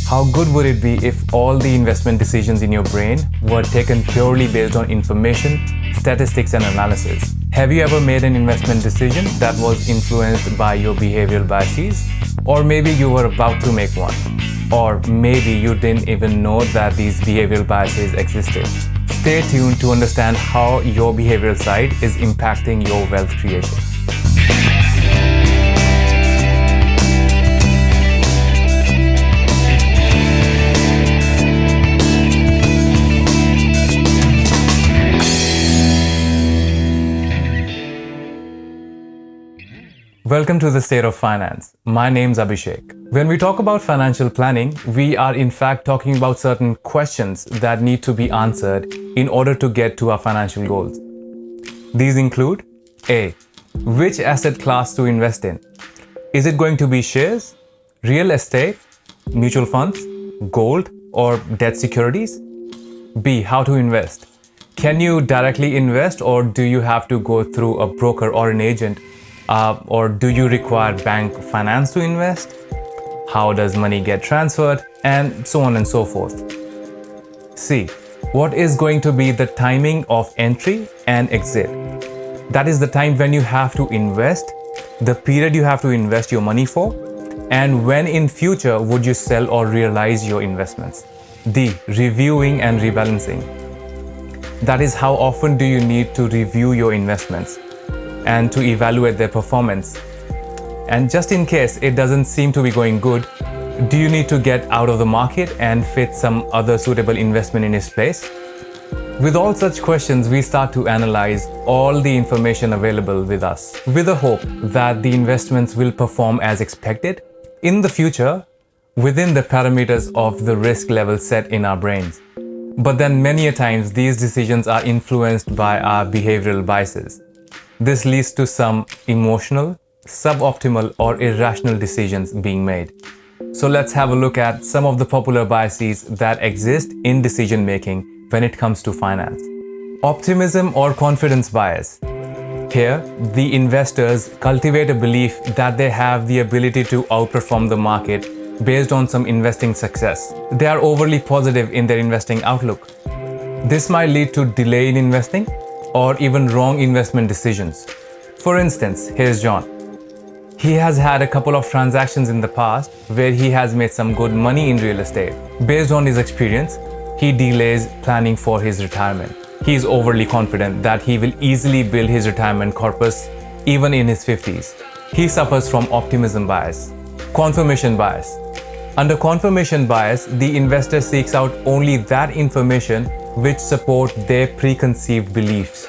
How good would it be if all the investment decisions in your brain were taken purely based on information, statistics, and analysis? Have you ever made an investment decision that was influenced by your behavioral biases? Or maybe you were about to make one. Or maybe you didn't even know that these behavioral biases existed. Stay tuned to understand how your behavioral side is impacting your wealth creation. Welcome to the State of Finance. My name's Abhishek. When we talk about financial planning, we are in fact talking about certain questions that need to be answered in order to get to our financial goals. These include A. Which asset class to invest in? Is it going to be shares, real estate, mutual funds, gold, or debt securities? B. How to invest? Can you directly invest, or do you have to go through a broker or an agent? Or do you require bank finance to invest? How does money get transferred? And so on and so forth. C. What is going to be the timing of entry and exit? That is the time when you have to invest, the period you have to invest your money for, and when in future would you sell or realize your investments. D. Reviewing and rebalancing. That is how often do you need to review your investments and to evaluate their performance. And just in case it doesn't seem to be going good, do you need to get out of the market and fit some other suitable investment in its place? With all such questions, we start to analyze all the information available with us, with the hope that the investments will perform as expected in the future within the parameters of the risk level set in our brains. But then many a times these decisions are influenced by our behavioral biases. This leads to some emotional, suboptimal, or irrational decisions being made. So let's have a look at some of the popular biases that exist in decision making when it comes to finance. Optimism or confidence bias. Here, the investors cultivate a belief that they have the ability to outperform the market based on some investing success. They are overly positive in their investing outlook. This might lead to delay in investing or even wrong investment decisions. For instance, here's John. He has had a couple of transactions in the past where he has made some good money in real estate. Based on his experience, he delays planning for his retirement. He is overly confident that he will easily build his retirement corpus even in his 50s. He suffers from optimism bias. Confirmation bias. Under confirmation bias, the investor seeks out only that information which support their preconceived beliefs.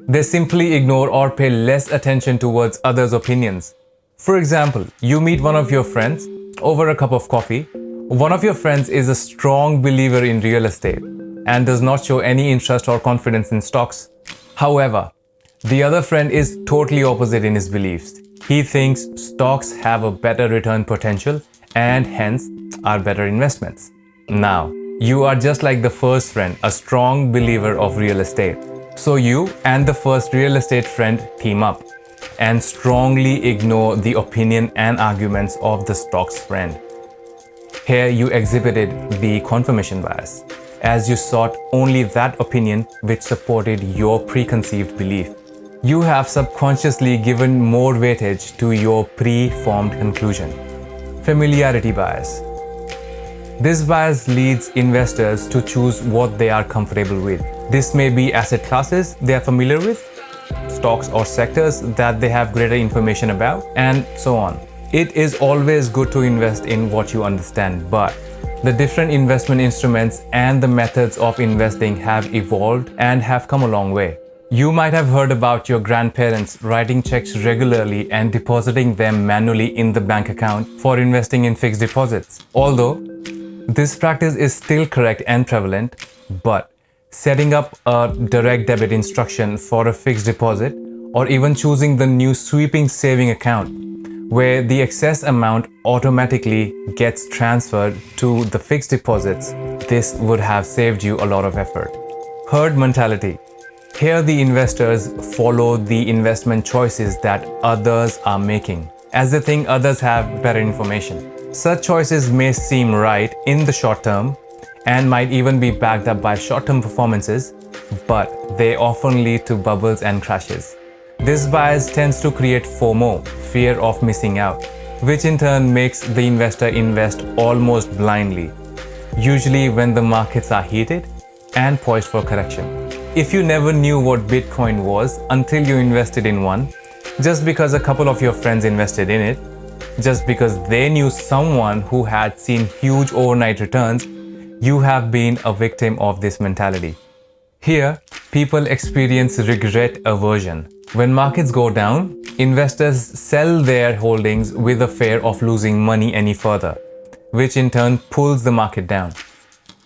They simply ignore or pay less attention towards others' opinions. For example, you meet one of your friends over a cup of coffee. One of your friends is a strong believer in real estate and does not show any interest or confidence in stocks. However, the other friend is totally opposite in his beliefs. He thinks stocks have a better return potential and hence are better investments. Now, you are just like the first friend, a strong believer of real estate. So you and the first real estate friend team up and strongly ignore the opinion and arguments of the stocks friend. Here you exhibited the confirmation bias, as you sought only that opinion which supported your preconceived belief. You have subconsciously given more weightage to your pre-formed conclusion. Familiarity bias. This bias leads investors to choose what they are comfortable with. This may be asset classes they are familiar with, stocks or sectors that they have greater information about, and so on. It is always good to invest in what you understand, but the different investment instruments and the methods of investing have evolved and have come a long way. You might have heard about your grandparents writing checks regularly and depositing them manually in the bank account for investing in fixed deposits. Although this practice is still correct and prevalent, but setting up a direct debit instruction for a fixed deposit or even choosing the new sweeping saving account where the excess amount automatically gets transferred to the fixed deposits, this would have saved you a lot of effort. Herd mentality. Here the investors follow the investment choices that others are making, as they think others have better information. Such choices may seem right in the short term and might even be backed up by short-term performances, but they often lead to bubbles and crashes. This bias tends to create FOMO, fear of missing out, which in turn makes the investor invest almost blindly, usually when the markets are heated and poised for correction. If you never knew what Bitcoin was until you invested in one, just because a couple of your friends invested in it, just because they knew someone who had seen huge overnight returns, you have been a victim of this mentality. Here, people experience regret aversion. When markets go down, investors sell their holdings with a fear of losing money any further, which in turn pulls the market down.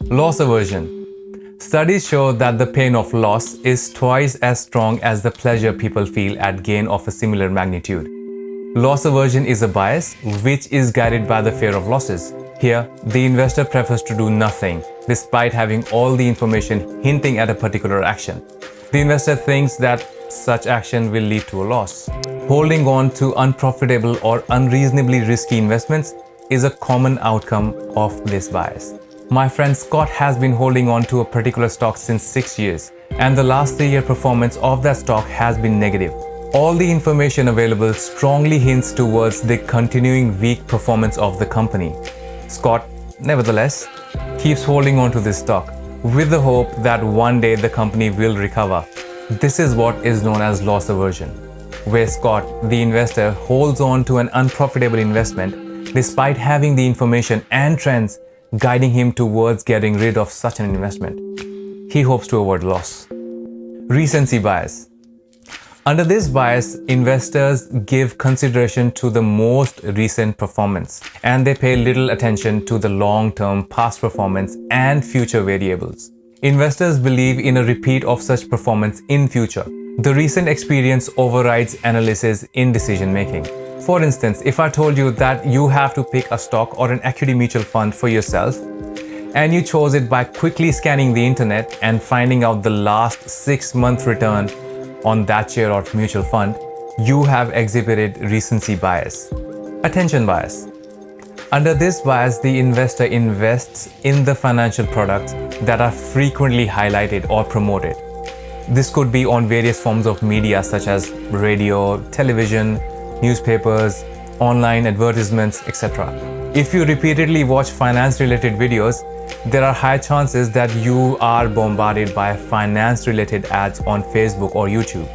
Loss aversion. Studies show that the pain of loss is twice as strong as the pleasure people feel at gain of a similar magnitude. Loss aversion is a bias which is guided by the fear of losses. Here, the investor prefers to do nothing despite having all the information hinting at a particular action. The investor thinks that such action will lead to a loss. Holding on to unprofitable or unreasonably risky investments is a common outcome of this bias. My friend Scott has been holding on to a particular stock since 6 years, and the last 3-year performance of that stock has been negative. All the information available strongly hints towards the continuing weak performance of the company. Scott, nevertheless, keeps holding on to this stock with the hope that one day the company will recover. This is what is known as loss aversion, where Scott, the investor, holds on to an unprofitable investment despite having the information and trends guiding him towards getting rid of such an investment. He hopes to avoid loss. Recency bias. Under this bias, investors give consideration to the most recent performance, and they pay little attention to the long-term past performance and future variables. Investors believe in a repeat of such performance in future. The recent experience overrides analysis in decision making. For instance, if I told you that you have to pick a stock or an equity mutual fund for yourself, and you chose it by quickly scanning the internet and finding out the last 6-month return on that share or mutual fund, you have exhibited recency bias. Attention bias. Under this bias, the investor invests in the financial products that are frequently highlighted or promoted. This could be on various forms of media such as radio, television, newspapers, online advertisements, etc. If you repeatedly watch finance-related videos, there are high chances that you are bombarded by finance-related ads on Facebook or YouTube.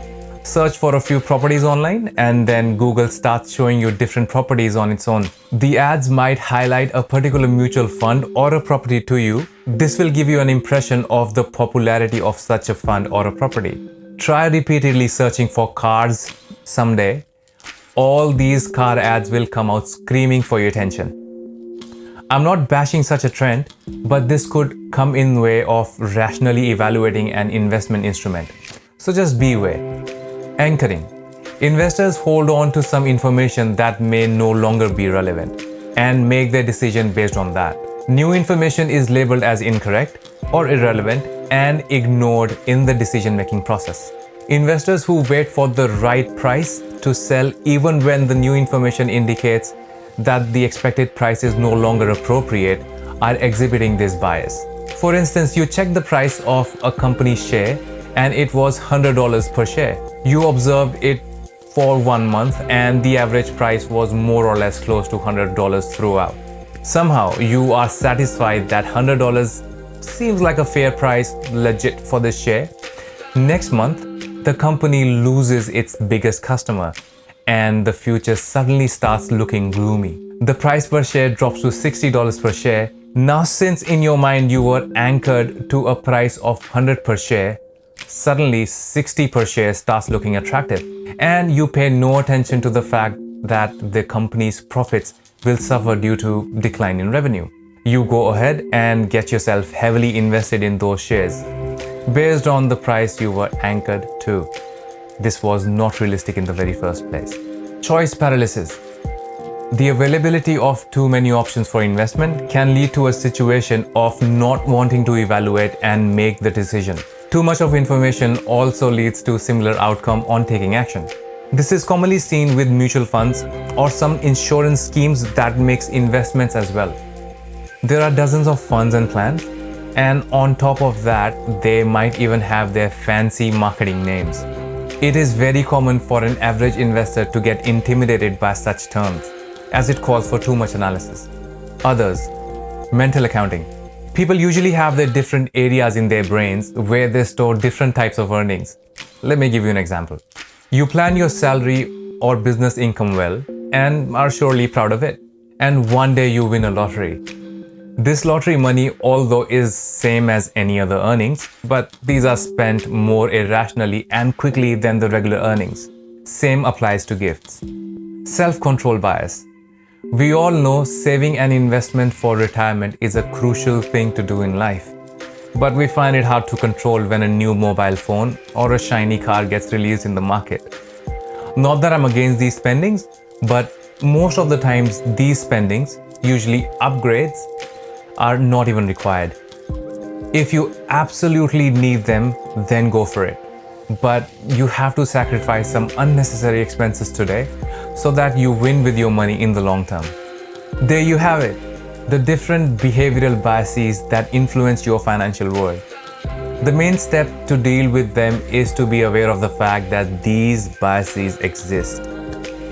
Search for a few properties online and then Google starts showing you different properties on its own. The ads might highlight a particular mutual fund or a property to you. This will give you an impression of the popularity of such a fund or a property. Try repeatedly searching for cars someday. All these car ads will come out screaming for your attention. I'm not bashing such a trend, but this could come in the way of rationally evaluating an investment instrument. So just beware. Anchoring. Investors hold on to some information that may no longer be relevant and make their decision based on that. New information is labeled as incorrect or irrelevant and ignored in the decision-making process. Investors who wait for the right price to sell even when the new information indicates that the expected price is no longer appropriate are exhibiting this bias. For instance, you check the price of a company's share and it was $100 per share. You observed it for 1 month and the average price was more or less close to $100 throughout. Somehow you are satisfied that $100 seems like a fair price, legit for this share. Next month, the company loses its biggest customer and the future suddenly starts looking gloomy. The price per share drops to $60 per share. Now, since in your mind you were anchored to a price of 100 per share, suddenly 60 per share starts looking attractive, and you pay no attention to the fact that the company's profits will suffer due to decline in revenue. You go ahead and get yourself heavily invested in those shares based on the price you were anchored to. This was not realistic in the very first place. Choice paralysis. The availability of too many options for investment can lead to a situation of not wanting to evaluate and make the decision. Too much of information also leads to similar outcome on taking action. This is commonly seen with mutual funds or some insurance schemes that mix investments as well. There are dozens of funds and plans, and on top of that, they might even have their fancy marketing names. It is very common for an average investor to get intimidated by such terms, as it calls for too much analysis. Others, mental accounting. People usually have their different areas in their brains where they store different types of earnings. Let me give you an example. You plan your salary or business income well and are surely proud of it. And one day you win a lottery. This lottery money, although is same as any other earnings, but these are spent more irrationally and quickly than the regular earnings. Same applies to gifts. Self-control bias. We all know saving and investment for retirement is a crucial thing to do in life. But we find it hard to control when a new mobile phone or a shiny car gets released in the market. Not that I'm against these spendings, but most of the times these spendings, usually upgrades, are not even required. If you absolutely need them, then go for it. But you have to sacrifice some unnecessary expenses today so that you win with your money in the long term. There you have it, the different behavioral biases that influence your financial world. The main step to deal with them is to be aware of the fact that these biases exist.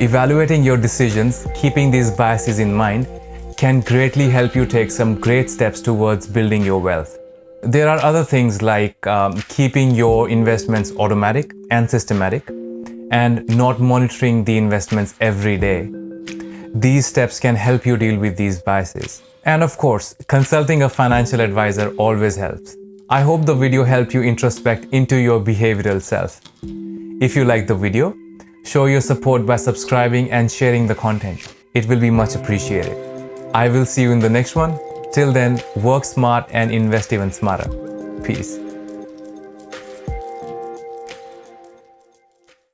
Evaluating your decisions, keeping these biases in mind, can greatly help you take some great steps towards building your wealth. There are other things like keeping your investments automatic and systematic and not monitoring the investments every day. These steps can help you deal with these biases. And of course, consulting a financial advisor always helps. I hope the video helped you introspect into your behavioral self. If you like the video, show your support by subscribing and sharing the content. It will be much appreciated. I will see you in the next one. Till then, work smart and invest even smarter. Peace.